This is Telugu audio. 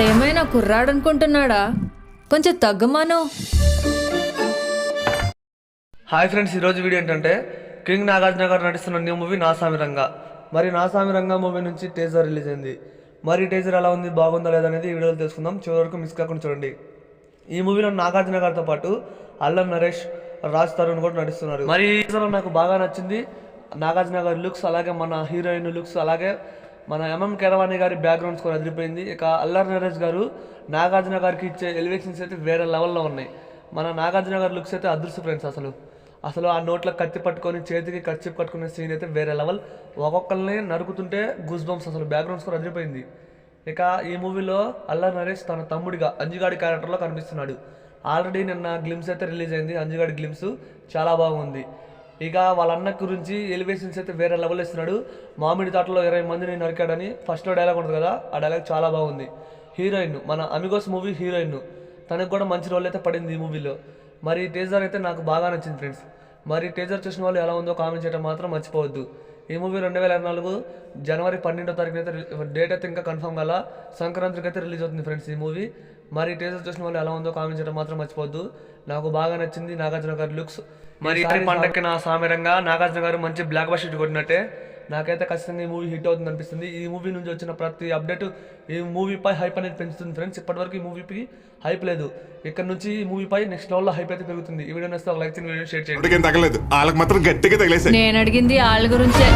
ఆడేమైనా కుర్రాడనుకుంటున్నాడా? కొంచెం తగ్గమాను. హాయ్ ఫ్రెండ్స్, ఈరోజు వీడియో ఏంటంటే కింగ్ నాగార్జున గారు నటిస్తున్న న్యూ మూవీ నా సామి రంగా. మరి నా సామి రంగా మూవీ నుంచి టీజర్ రిలీజ్ అయింది. మరి టీజర్ ఎలా ఉంది, బాగుందా లేదా అనేది ఈ వీడియోలో తెలుసుకుందాం. చివరి వరకు మిస్ కాకుండా చూడండి. ఈ మూవీలో నాగార్జున గారితో పాటు అల్లం నరేష్, రాజ్ తరుణ్ కూడా నటిస్తున్నారు. మరి ఈ టీజర్లో నాకు బాగా నచ్చింది నాగార్జున గారి లుక్స్, అలాగే మన హీరోయిన్ లుక్స్, అలాగే మన ఎంఎం కీరవాణి గారి బ్యాక్గ్రౌండ్ స్కోర్ అదిరిపోయింది. ఇక అల్లరి నరేష్ గారు నాగార్జున గారికి ఇచ్చే ఎలివేషన్స్ అయితే వేరే లెవెల్లో ఉన్నాయి. మన నాగార్జున గారి లుక్స్ అయితే అదృశ్య ఫ్రెండ్స్. అసలు ఆ నోట్లో కత్తి పట్టుకొని చేతికి కత్తి పట్టుకునే సీన్ అయితే వేరే లెవెల్. ఒక్కొక్కరిని నరుకుతుంటే గూస్ బంప్స్, అసలు బ్యాక్గ్రౌండ్ స్కోర్ అదిరిపోయింది. ఇక ఈ మూవీలో అల్లరి నరేష్ తన తమ్ముడిగా అంజిగాడి క్యారెక్టర్లో కనిపిస్తున్నాడు. ఆల్రెడీ నిన్న గ్లిమ్స్ అయితే రిలీజ్ అయింది, అంజిగాడి గ్లిమ్స్ చాలా బాగుంది. ఇక వాళ్ళ అన్న గురించి ఎలివేషన్స్ అయితే వేరే లెవెల్ ఇస్తున్నాడు. మామిడి తోటలో 20 మందిని నరికాడని ఫస్ట్లో డైలాగ్ ఉంటుంది కదా, ఆ డైలాగ్ చాలా బాగుంది. హీరోయిన్ మన అమిగోస్ మూవీ హీరోయిన్, తనకు కూడా మంచి రోల్ అయితే పడింది ఈ మూవీలో. మరి టీజర్ అయితే నాకు బాగా నచ్చింది ఫ్రెండ్స్. మరి టీజర్ చూసిన వాళ్ళు ఎలా ఉందో కామెంట్ చేయడం మాత్రం మర్చిపోవద్దు. ఈ మూవీ 2024 జనవరి 12వ తారీఖున అయితే డేట్ అయితే ఇంకా కన్ఫర్మ్ కల సంక్రాంతికి అయితే రిలీజ్ అవుతుంది ఫ్రెండ్స్ ఈ మూవీ. మరి టీజర్ చూసిన వాళ్ళు ఎలా ఉందో కామెంట్ చేయడం మాత్రం మర్చిపోవద్దు. నాకు బాగా నచ్చింది నాగార్జున గారి లుక్స్. మరి పండక్కి నా సామెరంగా నాగార్జున గారు మంచి బ్లాక్ బస్టర్ కొట్టినట్టే. నాకైతే ఖచ్చితంగా ఈ మూవీ హిట్ అవుతుంది అనిపిస్తుంది. ఈ మూవీ నుంచి వచ్చిన ప్రతి అప్డేట్ ఈ మూవీపై హైప్ అనేది పెంచుతుంది ఫ్రెండ్స్. ఇప్పటివరకు ఈ మూవీకి హైప్ లేదు, ఇక్కడ నుంచి ఈ మూవీపై నెక్స్ట్ లెవెల్లో హైప్ అయితే పెరుగుతుంది. ఈ వీడియో నచ్చితే ఒక లైక్ చేయండి, వీడియో షేర్ చేయండి. తగలేదు వాళ్ళకి మాత్రం గట్టిగా తగిలేసాయి. నేను అడిగింది వాళ్ళ గురించే.